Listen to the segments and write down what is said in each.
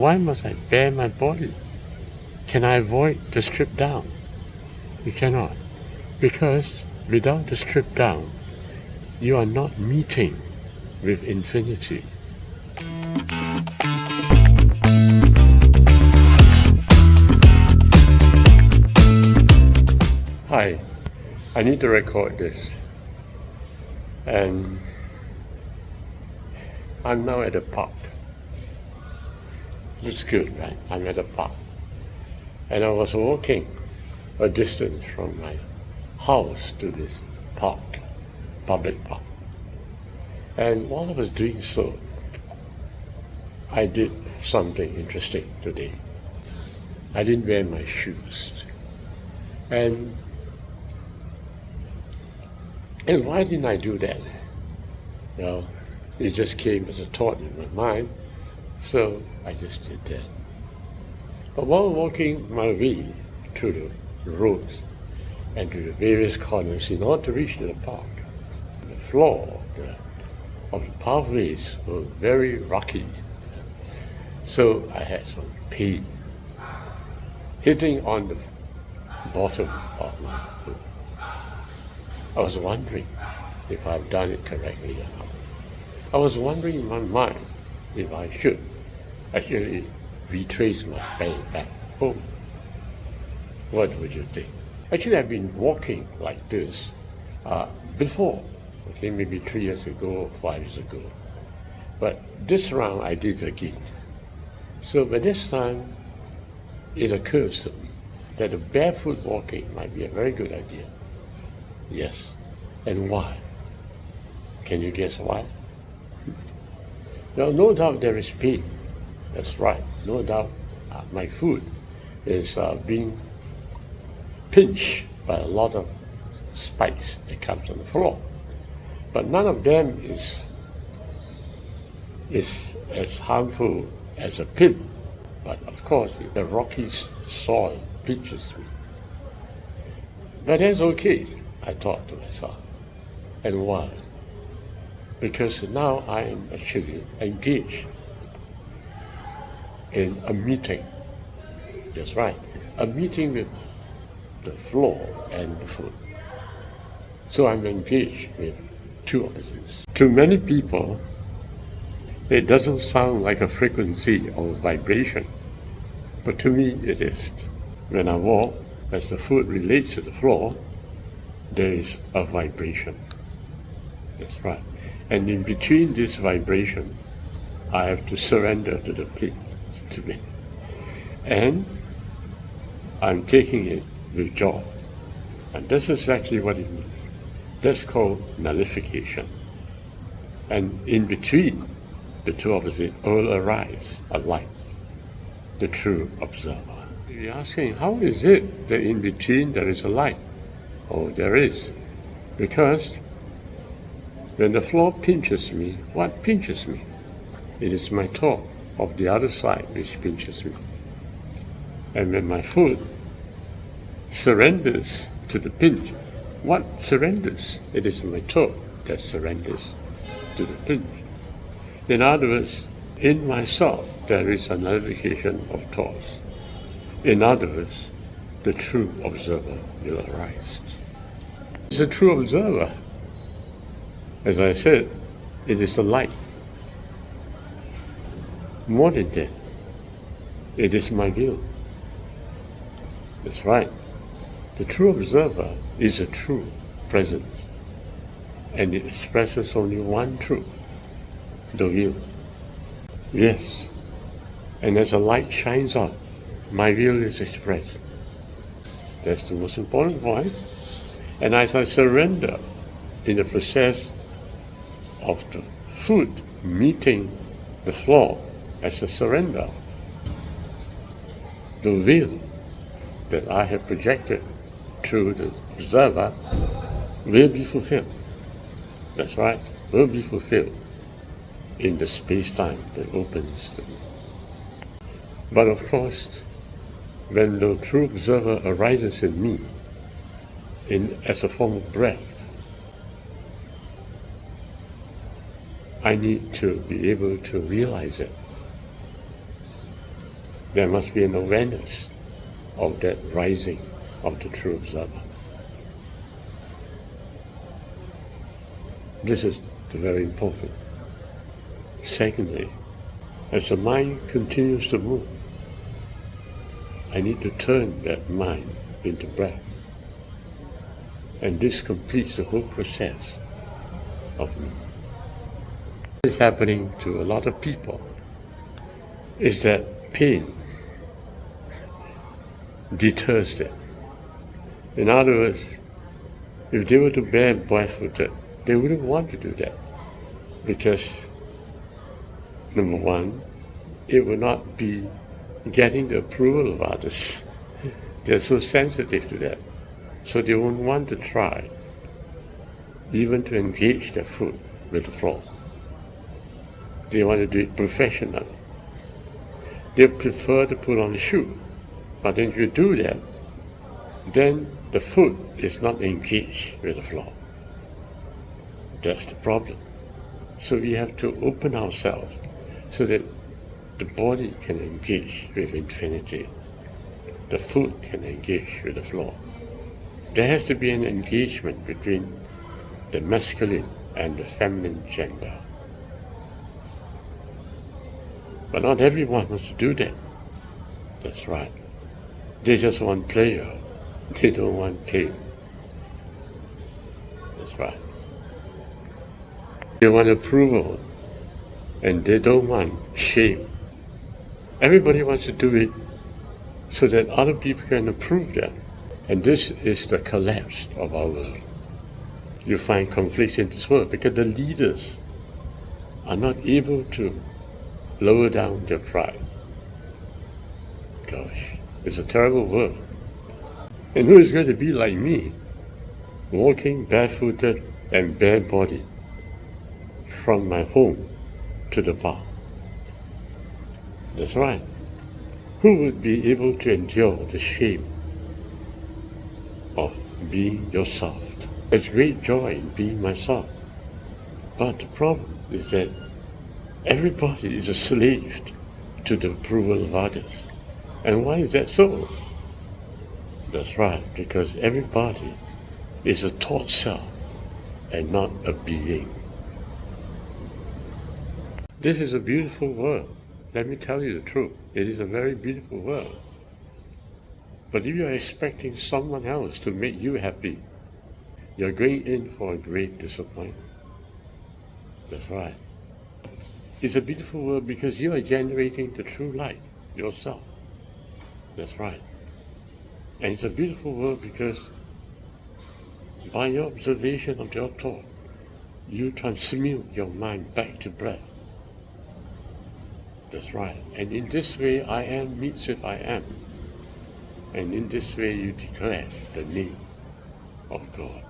Why must I bare my body? Can I avoid the strip down? You cannot. Because without the strip down, you are not meeting with infinity. Hi, I need to record this. And I'm now at the park. It's good, right? I'm at the park. And I was walking a distance from my house to this park, public park. And while I was doing so, I did something interesting today. I didn't wear my shoes. And why didn't I do that? Well, it just came as a thought in my mind, so I just did that. But while walking my way through the roads and to the various corners in order to reach the park, the floor of the pathways were very rocky. So I had some pain hitting on the bottom of my foot. I was wondering if I've done it correctly or not. I was wondering in my mind if I should actually retrace my pain back home. What would you think? Actually, I've been walking like this before, okay, maybe 3 years ago or 5 years ago. But this round I did again. So by this time, it occurs to me that a barefoot walking might be a very good idea. Yes. And why? Can you guess why? Now, no doubt there is pain. That's right. No doubt my foot is being pinched by a lot of spikes that comes on the floor. But none of them is as harmful as a pin. But of course, the rocky soil pinches me. But that's okay, I thought to myself. And why? Because now I am actually engaged in a meeting. That's right, a meeting with the floor and the foot. So I'm engaged with two opposites. To many people, it doesn't sound like a frequency or vibration, but to me it is. When I walk, as the foot relates to the floor, there is a vibration. That's right. And in between this vibration, I have to surrender to the pit, to me. And I'm taking it with joy. And that's exactly what it means. That's called nullification. And in between the two opposites will arise a light, the true observer. You're asking, how is it that in between there is a light? Oh, there is. Because when the floor pinches me, what pinches me? It is my toe of the other side which pinches me. And when my foot surrenders to the pinch, what surrenders? It is my toe that surrenders to the pinch. In other words, in myself there is a nullification of thoughts. In other words, the true observer will arise. It's a true observer. As I said, it is the light. More than that, it is my will. That's right. The true observer is a true presence, and it expresses only one truth, the will. Yes, and as the light shines out, my will is expressed. That's the most important point. And as I surrender in the process of the foot meeting the floor as a surrender, the will that I have projected through the observer will be fulfilled. That's right, will be fulfilled in the space-time that opens to me. But of course, when the true observer arises in me as a form of breath, I need to be able to realize it there must be an awareness of that rising of the true observer. This is very important. Secondly, as the mind continues to move, I need to turn that mind into breath. And this completes the whole process of me. What is happening to a lot of people is that pain deters them. In other words, if they were to bear barefooted, they wouldn't want to do that because, number one, it would not be getting the approval of others. They're so sensitive to that. So they won't want to try even to engage their foot with the floor. They want to do it professionally. They prefer to put on a shoe. But if you do that, then the foot is not engaged with the floor. That's the problem. So we have to open ourselves so that the body can engage with infinity. The foot can engage with the floor. There has to be an engagement between the masculine and the feminine gender. But not everyone wants to do that. That's right. They just want pleasure. They don't want pain. That's right. They want approval, and they don't want shame. Everybody wants to do it so that other people can approve them. And this is the collapse of our world. You find conflicts in this world because the leaders are not able to lower down their pride. Gosh, it's a terrible world. And who is going to be like me, walking barefooted and bare-bodied from my home to the bar? That's right. Who would be able to endure the shame of being yourself? There's great joy in being myself. But the problem is that everybody is a slave to the approval of others. And why is that so? That's right, because everybody is a thought self and not a being. This is a beautiful world. Let me tell you the truth. It is a very beautiful world. But if you're expecting someone else to make you happy, you're going in for a great disappointment. That's right. It's a beautiful world because you are generating the true light yourself. That's right. And it's a beautiful world because by your observation of your thought, you transmute your mind back to breath. That's right. And in this way, I am meets with I am. And in this way, you declare the name of God.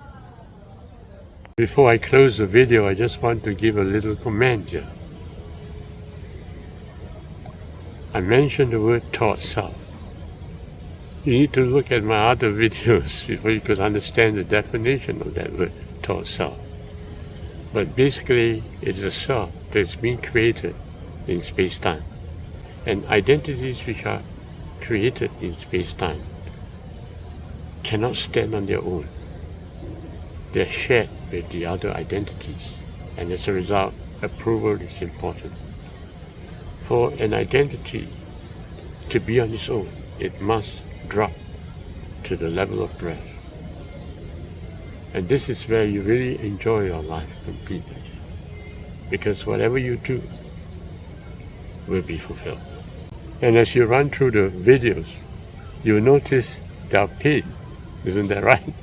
Before I close the video, I just want to give a little comment here. I mentioned the word thought self. You need to look at my other videos before you could understand the definition of that word, thought self. But basically, it is a self that's been created in space-time. And identities which are created in space-time cannot stand on their own. They're shared with the other identities. And as a result, approval is important. For an identity to be on its own, it must drop to the level of breath. And this is where you really enjoy your life completely. Because whatever you do will be fulfilled. And as you run through the videos, you'll notice there are pain. Isn't that right?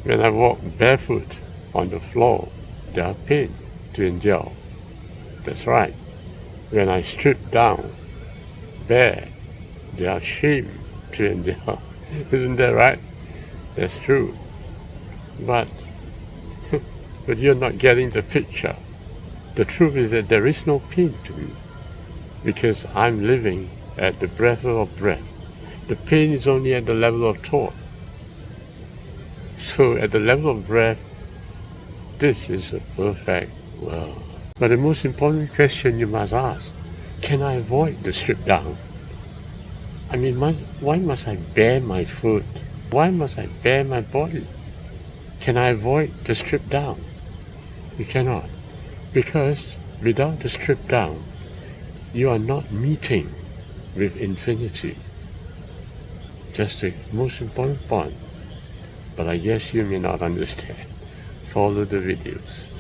When I walk barefoot on the floor, there are pain to endure. That's right. When I strip down bare, there are shame to endure. Isn't that right? That's true. But you're not getting the picture. The truth is that there is no pain to me because I'm living at the level of breath. The pain is only at the level of thought. So at the level of breath, this is a perfect world. But the most important question you must ask, Can I avoid the strip down? I mean, why must I bare my foot? Why must I bare my body? Can I avoid the strip down? You cannot. Because without the strip down, you are not meeting with infinity. Just the most important point. But I guess you may not understand. Follow the videos.